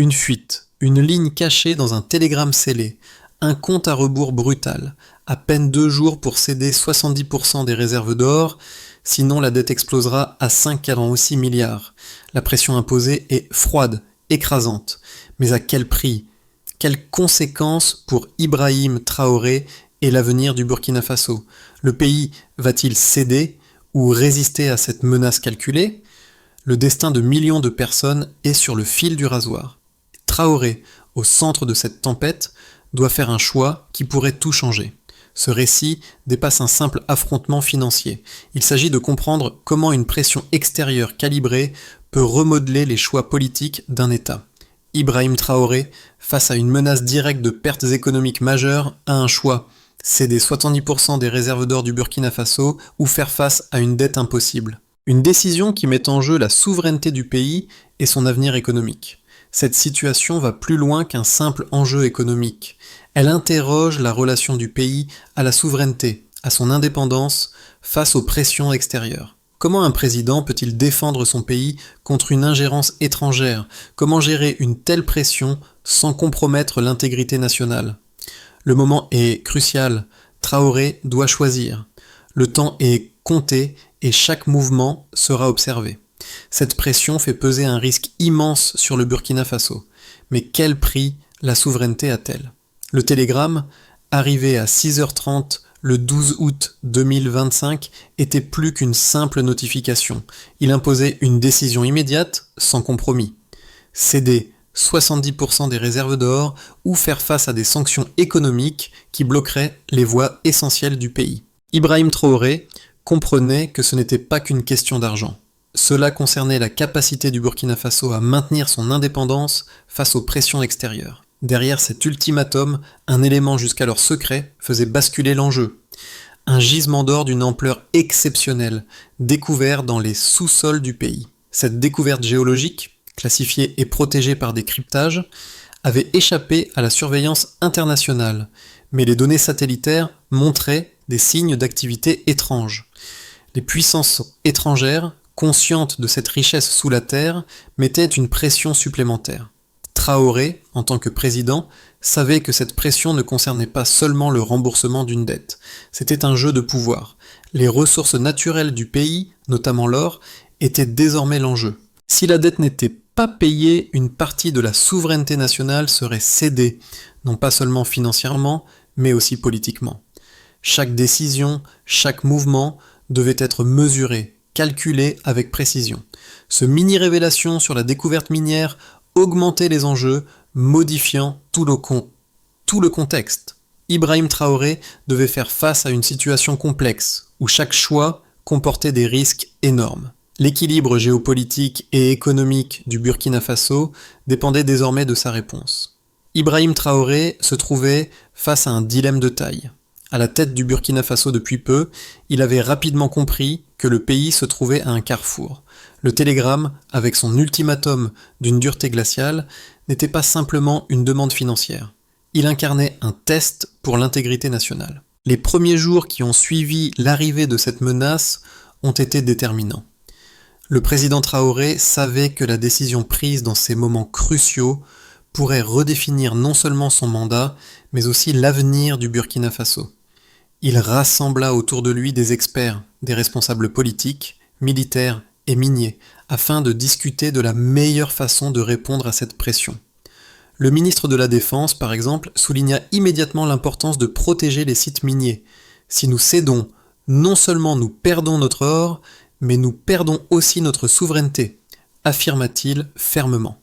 Une fuite, une ligne cachée dans un télégramme scellé, un compte à rebours brutal, à peine 2 jours pour céder 70% des réserves d'or, sinon la dette explosera à 5 allant aussi milliards. La pression imposée est froide, écrasante. Mais à quel prix? Quelles conséquences pour Ibrahim Traoré et l'avenir du Burkina Faso? Le pays va-t-il céder ou résister à cette menace calculée? Le destin de millions de personnes est sur le fil du rasoir. Traoré, au centre de cette tempête, doit faire un choix qui pourrait tout changer. Ce récit dépasse un simple affrontement financier. Il s'agit de comprendre comment une pression extérieure calibrée peut remodeler les choix politiques d'un État. Ibrahim Traoré, face à une menace directe de pertes économiques majeures, a un choix: céder 70% des réserves d'or du Burkina Faso ou faire face à une dette impossible. Une décision qui met en jeu la souveraineté du pays et son avenir économique. Cette situation va plus loin qu'un simple enjeu économique. Elle interroge la relation du pays à la souveraineté, à son indépendance face aux pressions extérieures. Comment un président peut-il défendre son pays contre une ingérence étrangère? Comment gérer une telle pression sans compromettre l'intégrité nationale? Le moment est crucial. Traoré doit choisir. Le temps est compté et chaque mouvement sera observé. Cette pression fait peser un risque immense sur le Burkina Faso. Mais quel prix la souveraineté a-t-elle? Le télégramme, arrivé à 6h30 le 12 août 2025, était plus qu'une simple notification. Il imposait une décision immédiate, sans compromis. Céder 70% des réserves d'or ou faire face à des sanctions économiques qui bloqueraient les voies essentielles du pays. Ibrahim Traoré comprenait que ce n'était pas qu'une question d'argent. Cela concernait la capacité du Burkina Faso à maintenir son indépendance face aux pressions extérieures. Derrière cet ultimatum, un élément jusqu'alors secret faisait basculer l'enjeu. Un gisement d'or d'une ampleur exceptionnelle, découvert dans les sous-sols du pays. Cette découverte géologique, classifiée et protégée par des cryptages, avait échappé à la surveillance internationale, mais les données satellitaires montraient des signes d'activité étrange. Les puissances étrangères, conscientes de cette richesse sous la terre, mettaient une pression supplémentaire. Traoré, en tant que président, savait que cette pression ne concernait pas seulement le remboursement d'une dette. C'était un jeu de pouvoir. Les ressources naturelles du pays, notamment l'or, étaient désormais l'enjeu. Si la dette n'était pas payée, une partie de la souveraineté nationale serait cédée, non pas seulement financièrement, mais aussi politiquement. Chaque décision, chaque mouvement devait être mesuré, calculé avec précision. Ce mini-révélation sur la découverte minière augmentait les enjeux, modifiant tout le contexte. Ibrahim Traoré devait faire face à une situation complexe, où chaque choix comportait des risques énormes. L'équilibre géopolitique et économique du Burkina Faso dépendait désormais de sa réponse. Ibrahim Traoré se trouvait face à un dilemme de taille. À la tête du Burkina Faso depuis peu, il avait rapidement compris que le pays se trouvait à un carrefour. Le télégramme, avec son ultimatum d'une dureté glaciale, n'était pas simplement une demande financière. Il incarnait un test pour l'intégrité nationale. Les premiers jours qui ont suivi l'arrivée de cette menace ont été déterminants. Le président Traoré savait que la décision prise dans ces moments cruciaux pourrait redéfinir non seulement son mandat, mais aussi l'avenir du Burkina Faso. Il rassembla autour de lui des experts, des responsables politiques, militaires et miniers, afin de discuter de la meilleure façon de répondre à cette pression. Le ministre de la Défense, par exemple, souligna immédiatement l'importance de protéger les sites miniers. Si nous cédons, non seulement nous perdons notre or, mais nous perdons aussi notre souveraineté, affirma-t-il fermement.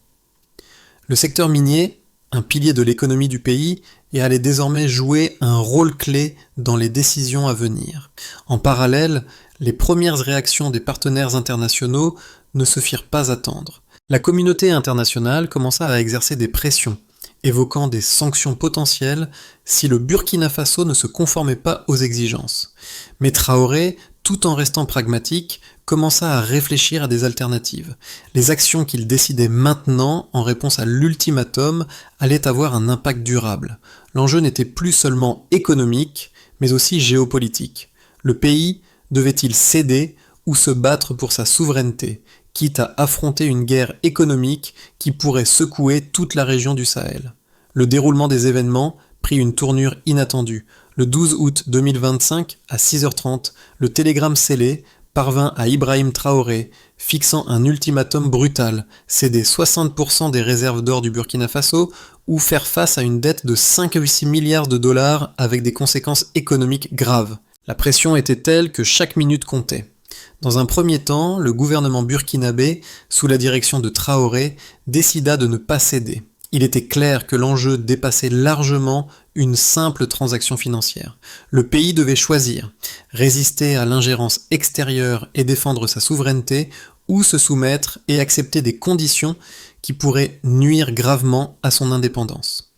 Le secteur minier, un pilier de l'économie du pays, et allait désormais jouer un rôle clé dans les décisions à venir. En parallèle, les premières réactions des partenaires internationaux ne se firent pas attendre. La communauté internationale commença à exercer des pressions, évoquant des sanctions potentielles si le Burkina Faso ne se conformait pas aux exigences. Mais Traoré, tout en restant pragmatique, commença à réfléchir à des alternatives. Les actions qu'il décidait maintenant, en réponse à l'ultimatum, allaient avoir un impact durable. L'enjeu n'était plus seulement économique, mais aussi géopolitique. Le pays devait-il céder ou se battre pour sa souveraineté? quitte à affronter une guerre économique qui pourrait secouer toute la région du Sahel. Le déroulement des événements prit une tournure inattendue. Le 12 août 2025, à 6h30, le télégramme scellé parvint à Ibrahim Traoré, fixant un ultimatum brutal, céder 60% des réserves d'or du Burkina Faso ou faire face à une dette de 5,6 milliards de dollars avec des conséquences économiques graves. La pression était telle que chaque minute comptait. Dans un premier temps, le gouvernement burkinabé, sous la direction de Traoré, décida de ne pas céder. Il était clair que l'enjeu dépassait largement une simple transaction financière. Le pays devait choisir, résister à l'ingérence extérieure et défendre sa souveraineté, ou se soumettre et accepter des conditions qui pourraient nuire gravement à son indépendance.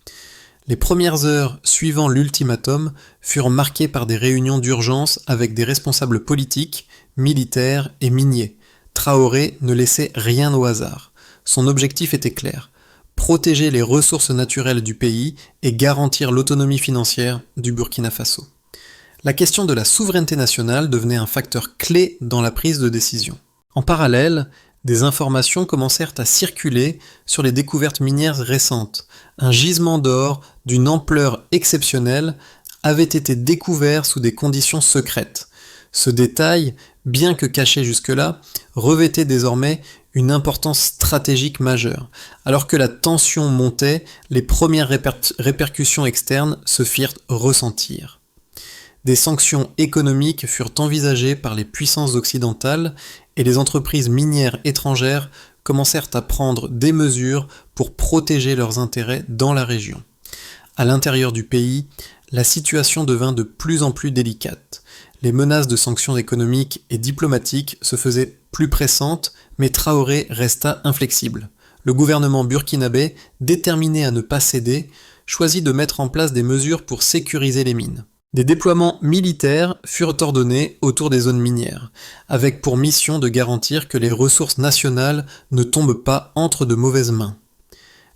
Les premières heures suivant l'ultimatum furent marquées par des réunions d'urgence avec des responsables politiques, militaires et miniers. Traoré ne laissait rien au hasard. Son objectif était clair: protéger les ressources naturelles du pays et garantir l'autonomie financière du Burkina Faso. La question de la souveraineté nationale devenait un facteur clé dans la prise de décision. En parallèle, des informations commencèrent à circuler sur les découvertes minières récentes. Un gisement d'or d'une ampleur exceptionnelle avait été découvert sous des conditions secrètes. Ce détail, bien que caché jusque-là, revêtait désormais une importance stratégique majeure. Alors que la tension montait, les premières répercussions externes se firent ressentir. Des sanctions économiques furent envisagées par les puissances occidentales et les entreprises minières étrangères commencèrent à prendre des mesures pour protéger leurs intérêts dans la région. À l'intérieur du pays, la situation devint de plus en plus délicate. Les menaces de sanctions économiques et diplomatiques se faisaient plus pressantes, mais Traoré resta inflexible. Le gouvernement burkinabé, déterminé à ne pas céder, choisit de mettre en place des mesures pour sécuriser les mines. Des déploiements militaires furent ordonnés autour des zones minières, avec pour mission de garantir que les ressources nationales ne tombent pas entre de mauvaises mains.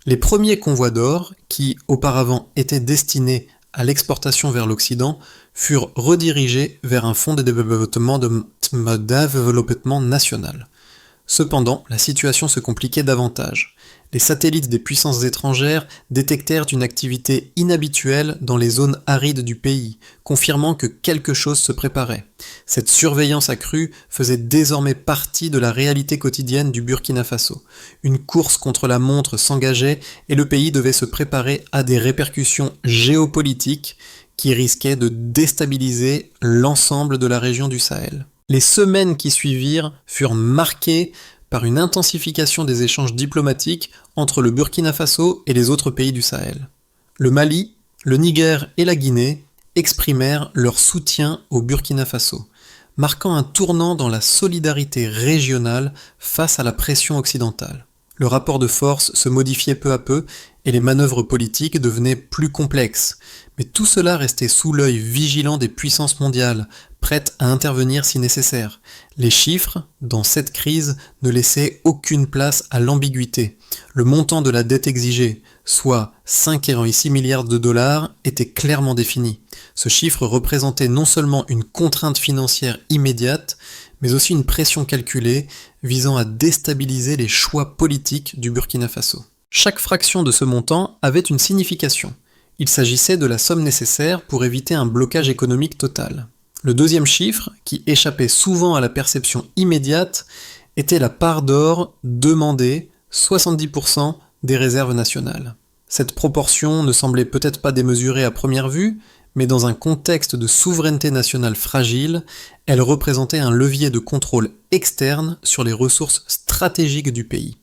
Les premiers convois d'or, qui auparavant étaient destinés à l'exportation vers l'Occident, furent redirigés vers un fonds de développement national. Cependant, la situation se compliquait davantage. Les satellites des puissances étrangères détectèrent une activité inhabituelle dans les zones arides du pays, confirmant que quelque chose se préparait. Cette surveillance accrue faisait désormais partie de la réalité quotidienne du Burkina Faso. Une course contre la montre s'engageait et le pays devait se préparer à des répercussions géopolitiques qui risquaient de déstabiliser l'ensemble de la région du Sahel. Les semaines qui suivirent furent marquées par une intensification des échanges diplomatiques entre le Burkina Faso et les autres pays du Sahel. Le Mali, le Niger et la Guinée exprimèrent leur soutien au Burkina Faso, marquant un tournant dans la solidarité régionale face à la pression occidentale. Le rapport de force se modifiait peu à peu et les manœuvres politiques devenaient plus complexes. Mais tout cela restait sous l'œil vigilant des puissances mondiales, prêtes à intervenir si nécessaire. Les chiffres, dans cette crise, ne laissaient aucune place à l'ambiguïté. Le montant de la dette exigée, soit 5,6 milliards de dollars, était clairement défini. Ce chiffre représentait non seulement une contrainte financière immédiate, mais aussi une pression calculée visant à déstabiliser les choix politiques du Burkina Faso. Chaque fraction de ce montant avait une signification. Il s'agissait de la somme nécessaire pour éviter un blocage économique total. Le deuxième chiffre, qui échappait souvent à la perception immédiate, était la part d'or demandée, 70% des réserves nationales. Cette proportion ne semblait peut-être pas démesurée à première vue, mais dans un contexte de souveraineté nationale fragile, elle représentait un levier de contrôle externe sur les ressources stratégiques du pays.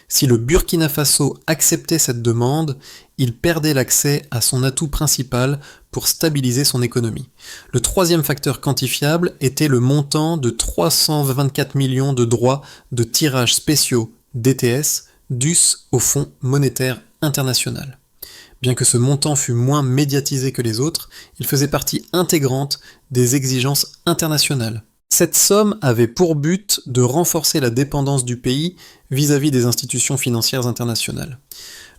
Si le Burkina Faso acceptait cette demande, il perdait l'accès à son atout principal pour stabiliser son économie. Le troisième facteur quantifiable était le montant de 324 millions de droits de tirage spéciaux DTS dus au Fonds monétaire international. Bien que ce montant fût moins médiatisé que les autres, il faisait partie intégrante des exigences internationales. Cette somme avait pour but de renforcer la dépendance du pays vis-à-vis des institutions financières internationales.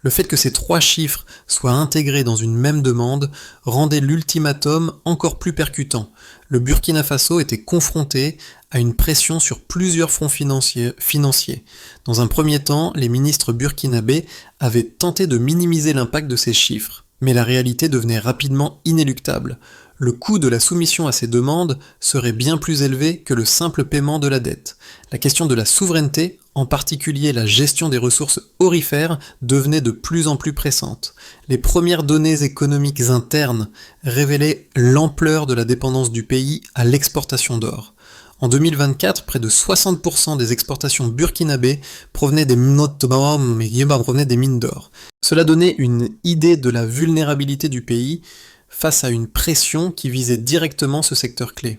Le fait que ces trois chiffres soient intégrés dans une même demande rendait l'ultimatum encore plus percutant. Le Burkina Faso était confronté à une pression sur plusieurs fronts financiers. Dans un premier temps, les ministres burkinabés avaient tenté de minimiser l'impact de ces chiffres, mais la réalité devenait rapidement inéluctable. Le coût de la soumission à ces demandes serait bien plus élevé que le simple paiement de la dette. La question de la souveraineté, en particulier la gestion des ressources aurifères, devenait de plus en plus pressante. Les premières données économiques internes révélaient l'ampleur de la dépendance du pays à l'exportation d'or. En 2024, près de 60% des exportations burkinabées provenaient des mines d'or. Cela donnait une idée de la vulnérabilité du pays face à une pression qui visait directement ce secteur clé.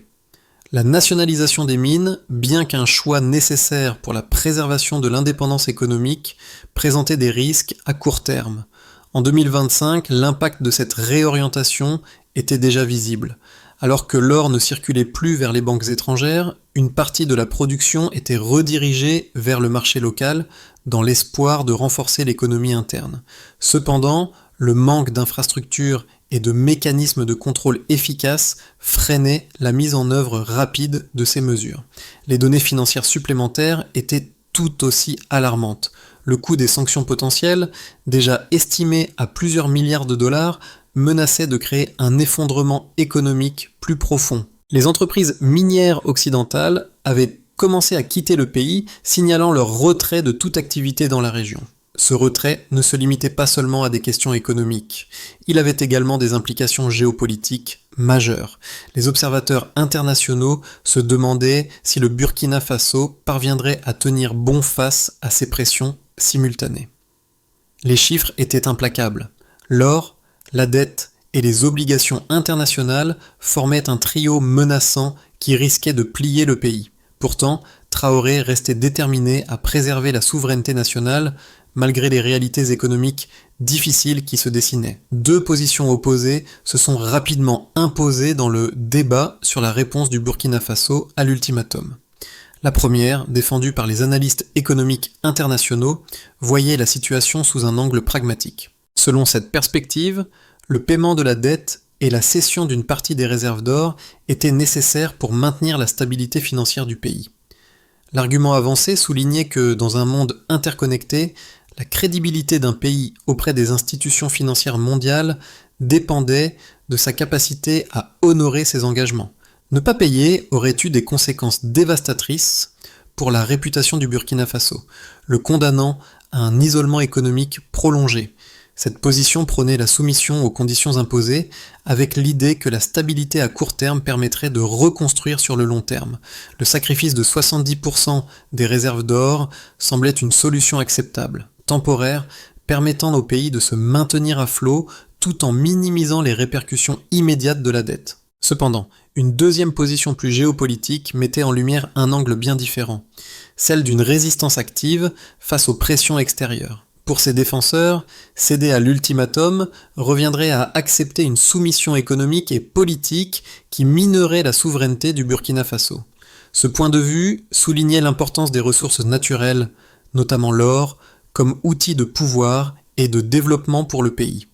La nationalisation des mines, bien qu'un choix nécessaire pour la préservation de l'indépendance économique, présentait des risques à court terme. En 2025, l'impact de cette réorientation était déjà visible. Alors que l'or ne circulait plus vers les banques étrangères, une partie de la production était redirigée vers le marché local dans l'espoir de renforcer l'économie interne. Cependant, le manque d'infrastructures et de mécanismes de contrôle efficaces freinait la mise en œuvre rapide de ces mesures. Les données financières supplémentaires étaient tout aussi alarmantes. Le coût des sanctions potentielles, déjà estimé à plusieurs milliards de dollars, menaçait de créer un effondrement économique plus profond. Les entreprises minières occidentales avaient commencé à quitter le pays, signalant leur retrait de toute activité dans la région. Ce retrait ne se limitait pas seulement à des questions économiques, il avait également des implications géopolitiques majeures. Les observateurs internationaux se demandaient si le Burkina Faso parviendrait à tenir bon face à ces pressions simultanées. Les chiffres étaient implacables. L'or, la dette et les obligations internationales formaient un trio menaçant qui risquait de plier le pays. Pourtant, Traoré restait déterminé à préserver la souveraineté nationale malgré les réalités économiques difficiles qui se dessinaient. Deux positions opposées se sont rapidement imposées dans le débat sur la réponse du Burkina Faso à l'ultimatum. La première, défendue par les analystes économiques internationaux, voyait la situation sous un angle pragmatique. Selon cette perspective, le paiement de la dette et la cession d'une partie des réserves d'or étaient nécessaires pour maintenir la stabilité financière du pays. L'argument avancé soulignait que, dans un monde interconnecté, la crédibilité d'un pays auprès des institutions financières mondiales dépendait de sa capacité à honorer ses engagements. Ne pas payer aurait eu des conséquences dévastatrices pour la réputation du Burkina Faso, le condamnant à un isolement économique prolongé. Cette position prônait la soumission aux conditions imposées, avec l'idée que la stabilité à court terme permettrait de reconstruire sur le long terme. Le sacrifice de 70% des réserves d'or semblait une solution acceptable, temporaire, permettant au pays de se maintenir à flot tout en minimisant les répercussions immédiates de la dette. Cependant, une deuxième position plus géopolitique mettait en lumière un angle bien différent, celle d'une résistance active face aux pressions extérieures. Pour ses défenseurs, céder à l'ultimatum reviendrait à accepter une soumission économique et politique qui minerait la souveraineté du Burkina Faso. Ce point de vue soulignait l'importance des ressources naturelles, notamment l'or, comme outil de pouvoir et de développement pour le pays.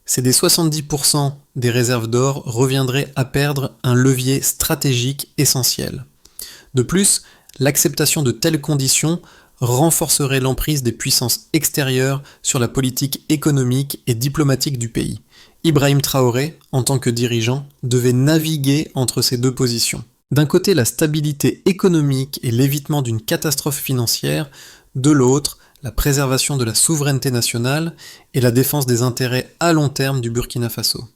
Céder 70% des réserves d'or reviendrait à perdre un levier stratégique essentiel. De plus, l'acceptation de telles conditions renforcerait l'emprise des puissances extérieures sur la politique économique et diplomatique du pays. Ibrahim Traoré, en tant que dirigeant, devait naviguer entre ces deux positions. D'un côté, la stabilité économique et l'évitement d'une catastrophe financière, de l'autre, la préservation de la souveraineté nationale et la défense des intérêts à long terme du Burkina Faso.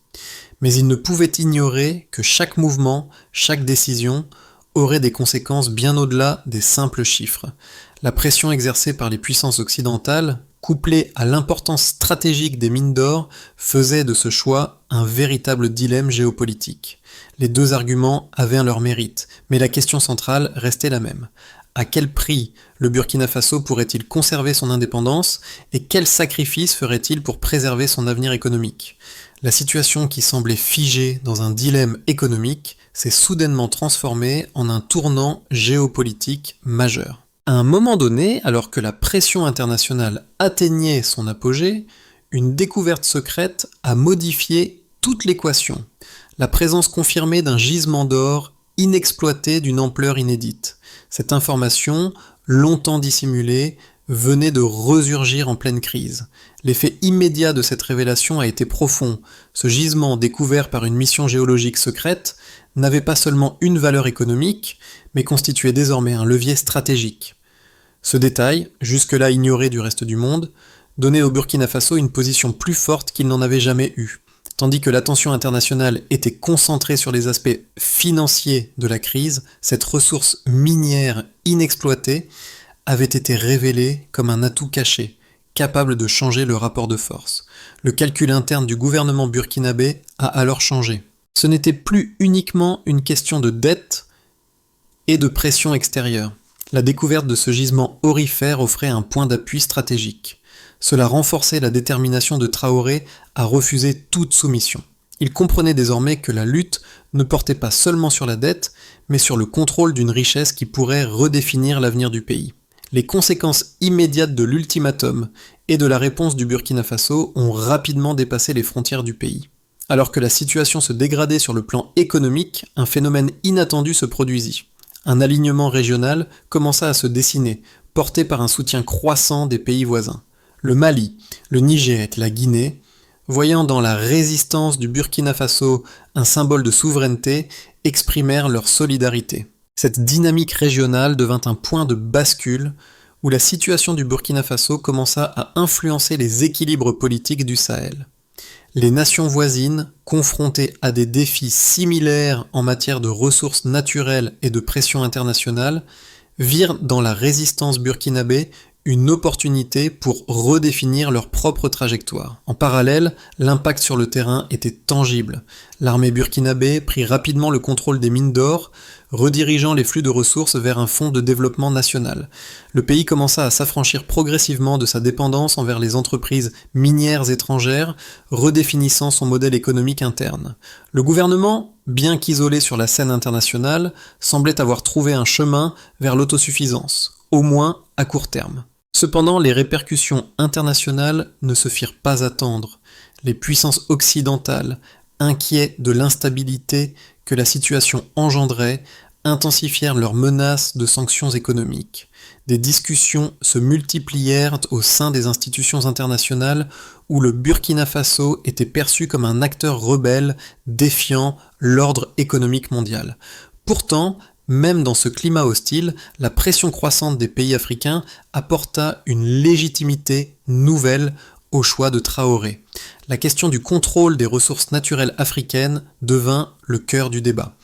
Mais il ne pouvait ignorer que chaque mouvement, chaque décision, aurait des conséquences bien au-delà des simples chiffres. La pression exercée par les puissances occidentales, couplée à l'importance stratégique des mines d'or, faisait de ce choix un véritable dilemme géopolitique. Les deux arguments avaient leur mérite, mais la question centrale restait la même. À quel prix le Burkina Faso pourrait-il conserver son indépendance et quels sacrifices ferait-il pour préserver son avenir économique ? La situation qui semblait figée dans un dilemme économique s'est soudainement transformée en un tournant géopolitique majeur. À un moment donné, alors que la pression internationale atteignait son apogée, une découverte secrète a modifié toute l'équation. La présence confirmée d'un gisement d'or inexploité d'une ampleur inédite. Cette information, longtemps dissimulée, venait de resurgir en pleine crise. L'effet immédiat de cette révélation a été profond. Ce gisement découvert par une mission géologique secrète n'avait pas seulement une valeur économique, mais constituait désormais un levier stratégique. Ce détail, jusque-là ignoré du reste du monde, donnait au Burkina Faso une position plus forte qu'il n'en avait jamais eue. Tandis que l'attention internationale était concentrée sur les aspects financiers de la crise, cette ressource minière inexploitée avait été révélée comme un atout caché, capable de changer le rapport de force. Le calcul interne du gouvernement burkinabé a alors changé. Ce n'était plus uniquement une question de dette et de pression extérieure. La découverte de ce gisement aurifère offrait un point d'appui stratégique. Cela renforçait la détermination de Traoré à refuser toute soumission. Il comprenait désormais que la lutte ne portait pas seulement sur la dette, mais sur le contrôle d'une richesse qui pourrait redéfinir l'avenir du pays. Les conséquences immédiates de l'ultimatum et de la réponse du Burkina Faso ont rapidement dépassé les frontières du pays. Alors que la situation se dégradait sur le plan économique, un phénomène inattendu se produisit. Un alignement régional commença à se dessiner, porté par un soutien croissant des pays voisins. Le Mali, le Niger et la Guinée, voyant dans la résistance du Burkina Faso un symbole de souveraineté, exprimèrent leur solidarité. Cette dynamique régionale devint un point de bascule où la situation du Burkina Faso commença à influencer les équilibres politiques du Sahel. Les nations voisines, confrontées à des défis similaires en matière de ressources naturelles et de pression internationale, virent dans la résistance burkinabé une opportunité pour redéfinir leur propre trajectoire. En parallèle, l'impact sur le terrain était tangible. L'armée burkinabé prit rapidement le contrôle des mines d'or, redirigeant les flux de ressources vers un fonds de développement national. Le pays commença à s'affranchir progressivement de sa dépendance envers les entreprises minières étrangères, redéfinissant son modèle économique interne. Le gouvernement, bien qu'isolé sur la scène internationale, semblait avoir trouvé un chemin vers l'autosuffisance, au moins à court terme. Cependant, les répercussions internationales ne se firent pas attendre. Les puissances occidentales, inquiets de l'instabilité que la situation engendrait, intensifièrent leurs menaces de sanctions économiques. Des discussions se multiplièrent au sein des institutions internationales où le Burkina Faso était perçu comme un acteur rebelle défiant l'ordre économique mondial. Pourtant, même dans ce climat hostile, la pression croissante des pays africains apporta une légitimité nouvelle au choix de Traoré. La question du contrôle des ressources naturelles africaines devint le cœur du débat.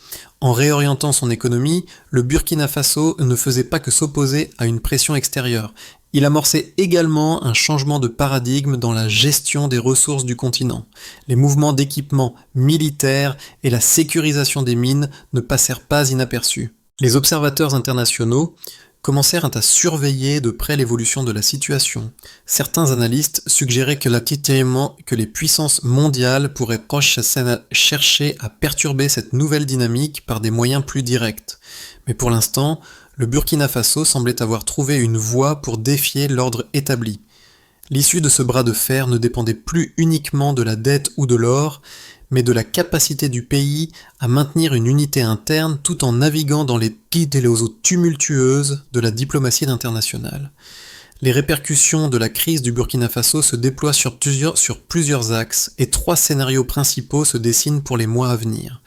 En réorientant son économie, le Burkina Faso ne faisait pas que s'opposer à une pression extérieure. Il amorçait également un changement de paradigme dans la gestion des ressources du continent. Les mouvements d'équipement militaire et la sécurisation des mines ne passèrent pas inaperçus. Les observateurs internationaux commencèrent à surveiller de près l'évolution de la situation. Certains analystes suggéraient que les puissances mondiales pourraient chercher à perturber cette nouvelle dynamique par des moyens plus directs. Mais pour l'instant, le Burkina Faso semblait avoir trouvé une voie pour défier l'ordre établi. L'issue de ce bras de fer ne dépendait plus uniquement de la dette ou de l'or, mais de la capacité du pays à maintenir une unité interne tout en naviguant dans les guides et les eaux tumultueuses de la diplomatie internationale. Les répercussions de la crise du Burkina Faso se déploient sur plusieurs axes et 3 scénarios principaux se dessinent pour les mois à venir.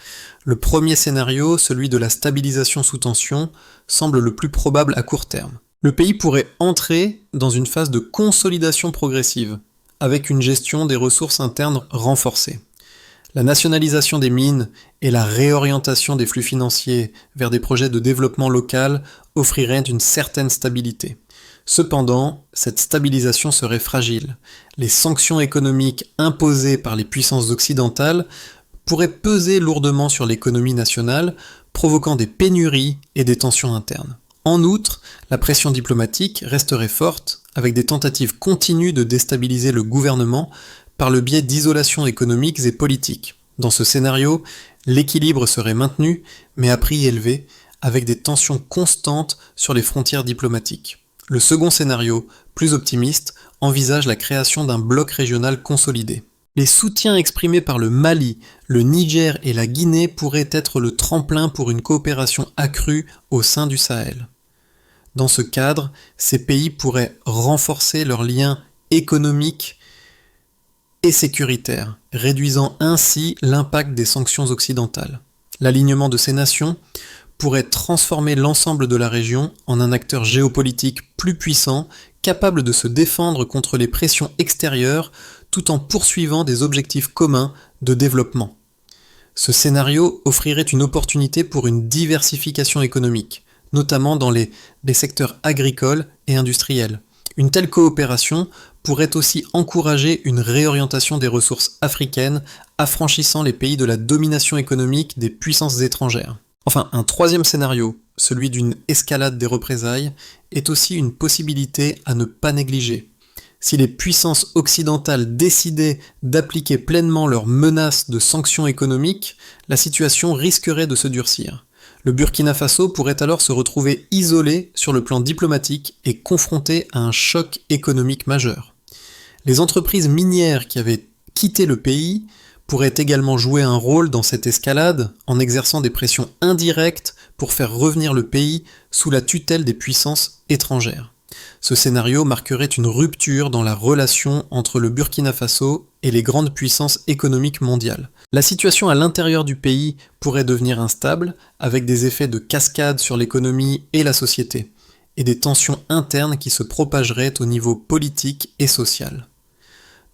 Le premier scénario, celui de la stabilisation sous tension, semble le plus probable à court terme. Le pays pourrait entrer dans une phase de consolidation progressive, avec une gestion des ressources internes renforcée. La nationalisation des mines et la réorientation des flux financiers vers des projets de développement local offriraient une certaine stabilité. Cependant, cette stabilisation serait fragile. Les sanctions économiques imposées par les puissances occidentales pourraient peser lourdement sur l'économie nationale, provoquant des pénuries et des tensions internes. En outre, la pression diplomatique resterait forte, avec des tentatives continues de déstabiliser le gouvernement par le biais d'isolations économiques et politiques. Dans ce scénario, l'équilibre serait maintenu, mais à prix élevé, avec des tensions constantes sur les frontières diplomatiques. Le second scénario, plus optimiste, envisage la création d'un bloc régional consolidé. Les soutiens exprimés par le Mali, le Niger et la Guinée pourraient être le tremplin pour une coopération accrue au sein du Sahel. Dans ce cadre, ces pays pourraient renforcer leurs liens économiques et sécuritaires, réduisant ainsi l'impact des sanctions occidentales. L'alignement de ces nations pourrait transformer l'ensemble de la région en un acteur géopolitique plus puissant, capable de se défendre contre les pressions extérieures tout en poursuivant des objectifs communs de développement. Ce scénario offrirait une opportunité pour une diversification économique, notamment dans les secteurs agricoles et industriels. Une telle coopération pourrait aussi encourager une réorientation des ressources africaines, affranchissant les pays de la domination économique des puissances étrangères. Enfin, un troisième scénario, celui d'une escalade des représailles, est aussi une possibilité à ne pas négliger. Si les puissances occidentales décidaient d'appliquer pleinement leurs menaces de sanctions économiques, la situation risquerait de se durcir. Le Burkina Faso pourrait alors se retrouver isolé sur le plan diplomatique et confronté à un choc économique majeur. Les entreprises minières qui avaient quitté le pays pourraient également jouer un rôle dans cette escalade en exerçant des pressions indirectes pour faire revenir le pays sous la tutelle des puissances étrangères. Ce scénario marquerait une rupture dans la relation entre le Burkina Faso et les grandes puissances économiques mondiales. La situation à l'intérieur du pays pourrait devenir instable, avec des effets de cascade sur l'économie et la société, et des tensions internes qui se propageraient au niveau politique et social.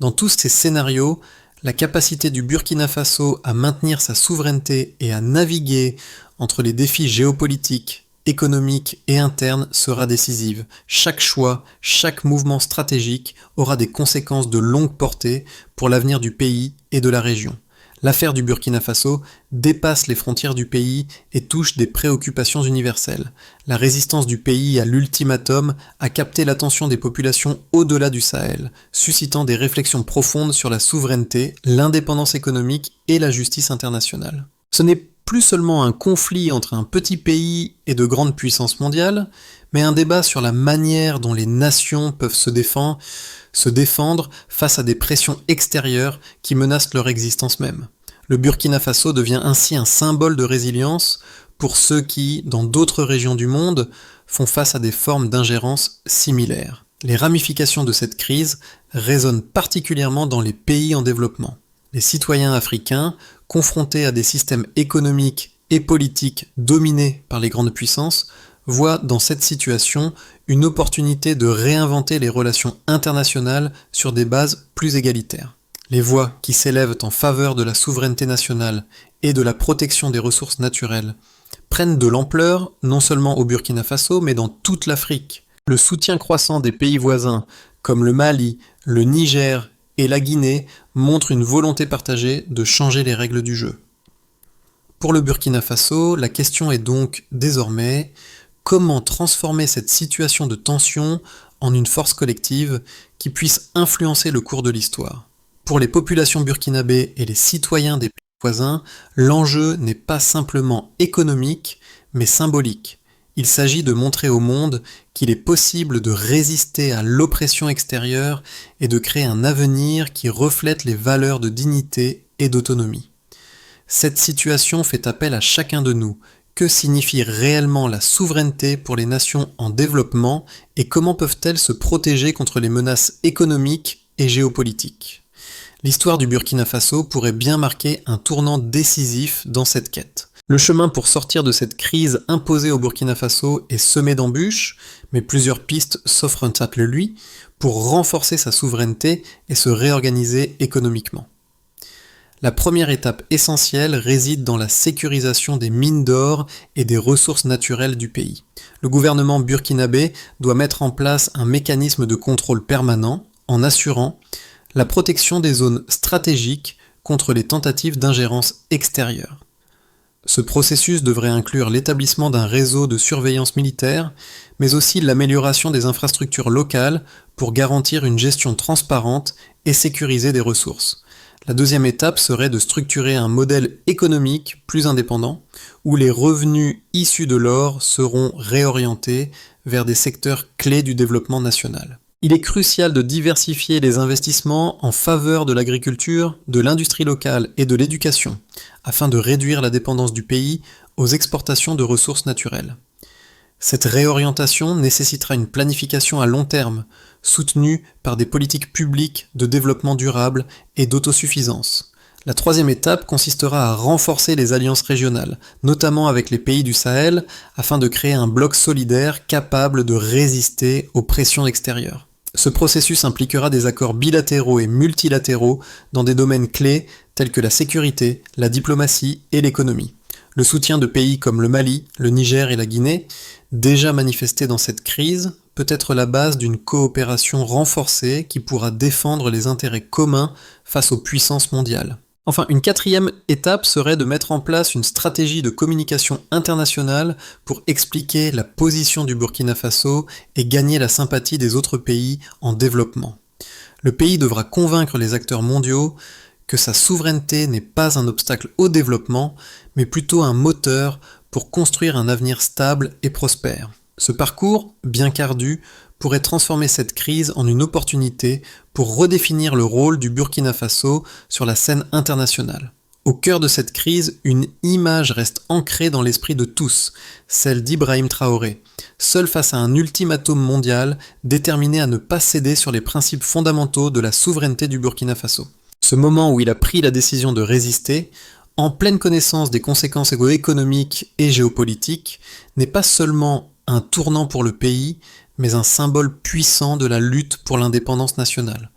Dans tous ces scénarios, la capacité du Burkina Faso à maintenir sa souveraineté et à naviguer entre les défis géopolitiques, économiques et internes sera décisive. Chaque choix, chaque mouvement stratégique aura des conséquences de longue portée pour l'avenir du pays et de la région. L'affaire du Burkina Faso dépasse les frontières du pays et touche des préoccupations universelles. La résistance du pays à l'ultimatum a capté l'attention des populations au-delà du Sahel, suscitant des réflexions profondes sur la souveraineté, l'indépendance économique et la justice internationale. Ce n'est plus seulement un conflit entre un petit pays et de grandes puissances mondiales, mais un débat sur la manière dont les nations peuvent se défendre face à des pressions extérieures qui menacent leur existence même. Le Burkina Faso devient ainsi un symbole de résilience pour ceux qui, dans d'autres régions du monde, font face à des formes d'ingérence similaires. Les ramifications de cette crise résonnent particulièrement dans les pays en développement. Les citoyens africains, confrontés à des systèmes économiques et politiques dominés par les grandes puissances, voient dans cette situation une opportunité de réinventer les relations internationales sur des bases plus égalitaires. Les voix qui s'élèvent en faveur de la souveraineté nationale et de la protection des ressources naturelles prennent de l'ampleur non seulement au Burkina Faso mais dans toute l'Afrique. Le soutien croissant des pays voisins comme le Mali, le Niger et la Guinée montre une volonté partagée de changer les règles du jeu. Pour le Burkina Faso, la question est donc désormais: comment transformer cette situation de tension en une force collective qui puisse influencer le cours de l'histoire? Pour les populations burkinabées et les citoyens des pays voisins, l'enjeu n'est pas simplement économique, mais symbolique. Il s'agit de montrer au monde qu'il est possible de résister à l'oppression extérieure et de créer un avenir qui reflète les valeurs de dignité et d'autonomie. Cette situation fait appel à chacun de nous. Que signifie réellement la souveraineté pour les nations en développement et comment peuvent-elles se protéger contre les menaces économiques et géopolitiques? L'histoire du Burkina Faso pourrait bien marquer un tournant décisif dans cette quête. Le chemin pour sortir de cette crise imposée au Burkina Faso est semé d'embûches, mais plusieurs pistes s'offrent à lui pour renforcer sa souveraineté et se réorganiser économiquement. La première étape essentielle réside dans la sécurisation des mines d'or et des ressources naturelles du pays. Le gouvernement burkinabé doit mettre en place un mécanisme de contrôle permanent en assurant la protection des zones stratégiques contre les tentatives d'ingérence extérieure. Ce processus devrait inclure l'établissement d'un réseau de surveillance militaire, mais aussi l'amélioration des infrastructures locales pour garantir une gestion transparente et sécurisée des ressources. La deuxième étape serait de structurer un modèle économique plus indépendant, où les revenus issus de l'or seront réorientés vers des secteurs clés du développement national. Il est crucial de diversifier les investissements en faveur de l'agriculture, de l'industrie locale et de l'éducation, afin de réduire la dépendance du pays aux exportations de ressources naturelles. Cette réorientation nécessitera une planification à long terme, soutenue par des politiques publiques de développement durable et d'autosuffisance. La troisième étape consistera à renforcer les alliances régionales, notamment avec les pays du Sahel, afin de créer un bloc solidaire capable de résister aux pressions extérieures. Ce processus impliquera des accords bilatéraux et multilatéraux dans des domaines clés tels que la sécurité, la diplomatie et l'économie. Le soutien de pays comme le Mali, le Niger et la Guinée, déjà manifestés dans cette crise, peut être la base d'une coopération renforcée qui pourra défendre les intérêts communs face aux puissances mondiales. Enfin, une quatrième étape serait de mettre en place une stratégie de communication internationale pour expliquer la position du Burkina Faso et gagner la sympathie des autres pays en développement. Le pays devra convaincre les acteurs mondiaux que sa souveraineté n'est pas un obstacle au développement, mais plutôt un moteur pour construire un avenir stable et prospère. Ce parcours, bien qu'ardu, pourrait transformer cette crise en une opportunité pour redéfinir le rôle du Burkina Faso sur la scène internationale. Au cœur de cette crise, une image reste ancrée dans l'esprit de tous, celle d'Ibrahim Traoré, seul face à un ultimatum mondial déterminé à ne pas céder sur les principes fondamentaux de la souveraineté du Burkina Faso. Ce moment où il a pris la décision de résister, en pleine connaissance des conséquences économiques et géopolitiques, n'est pas seulement un tournant pour le pays, mais un symbole puissant de la lutte pour l'indépendance nationale.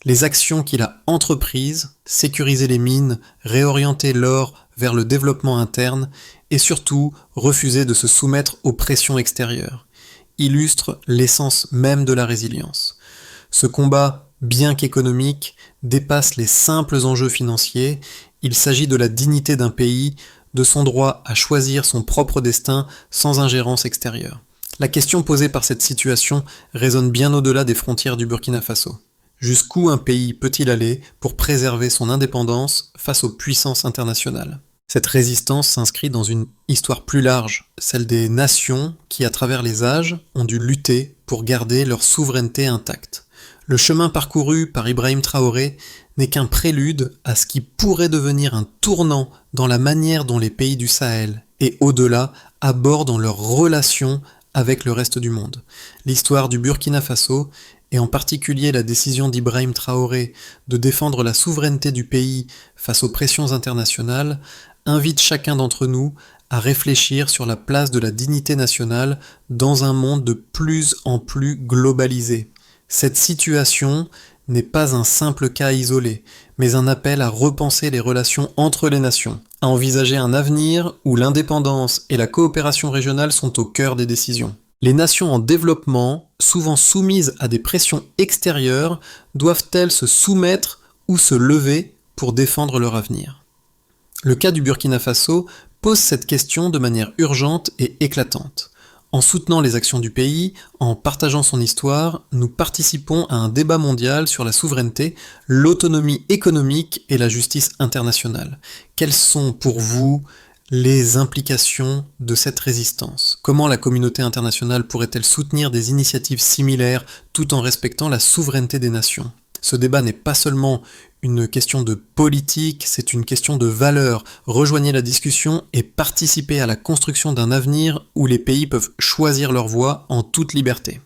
Les actions qu'il a entreprises, sécuriser les mines, réorienter l'or vers le développement interne, et surtout refuser de se soumettre aux pressions extérieures, illustrent l'essence même de la résilience. Ce combat, bien qu'économique, dépasse les simples enjeux financiers. Il s'agit de la dignité d'un pays, de son droit à choisir son propre destin sans ingérence extérieure. La question posée par cette situation résonne bien au-delà des frontières du Burkina Faso. Jusqu'où un pays peut-il aller pour préserver son indépendance face aux puissances internationales ? Cette résistance s'inscrit dans une histoire plus large, celle des nations qui, à travers les âges, ont dû lutter pour garder leur souveraineté intacte. Le chemin parcouru par Ibrahim Traoré n'est qu'un prélude à ce qui pourrait devenir un tournant dans la manière dont les pays du Sahel et au-delà abordent leurs relations avec le reste du monde. L'histoire du Burkina Faso, et en particulier la décision d'Ibrahim Traoré de défendre la souveraineté du pays face aux pressions internationales, invite chacun d'entre nous à réfléchir sur la place de la dignité nationale dans un monde de plus en plus globalisé. Cette situation n'est pas un simple cas isolé, mais un appel à repenser les relations entre les nations, à envisager un avenir où l'indépendance et la coopération régionale sont au cœur des décisions. Les nations en développement, souvent soumises à des pressions extérieures, doivent-elles se soumettre ou se lever pour défendre leur avenir ? Le cas du Burkina Faso pose cette question de manière urgente et éclatante. En soutenant les actions du pays, en partageant son histoire, nous participons à un débat mondial sur la souveraineté, l'autonomie économique et la justice internationale. Quelles sont pour vous les implications de cette résistance ? Comment la communauté internationale pourrait-elle soutenir des initiatives similaires tout en respectant la souveraineté des nations ? Ce débat n'est pas seulement une question de politique, c'est une question de valeurs. Rejoignez la discussion et participez à la construction d'un avenir où les pays peuvent choisir leur voie en toute liberté.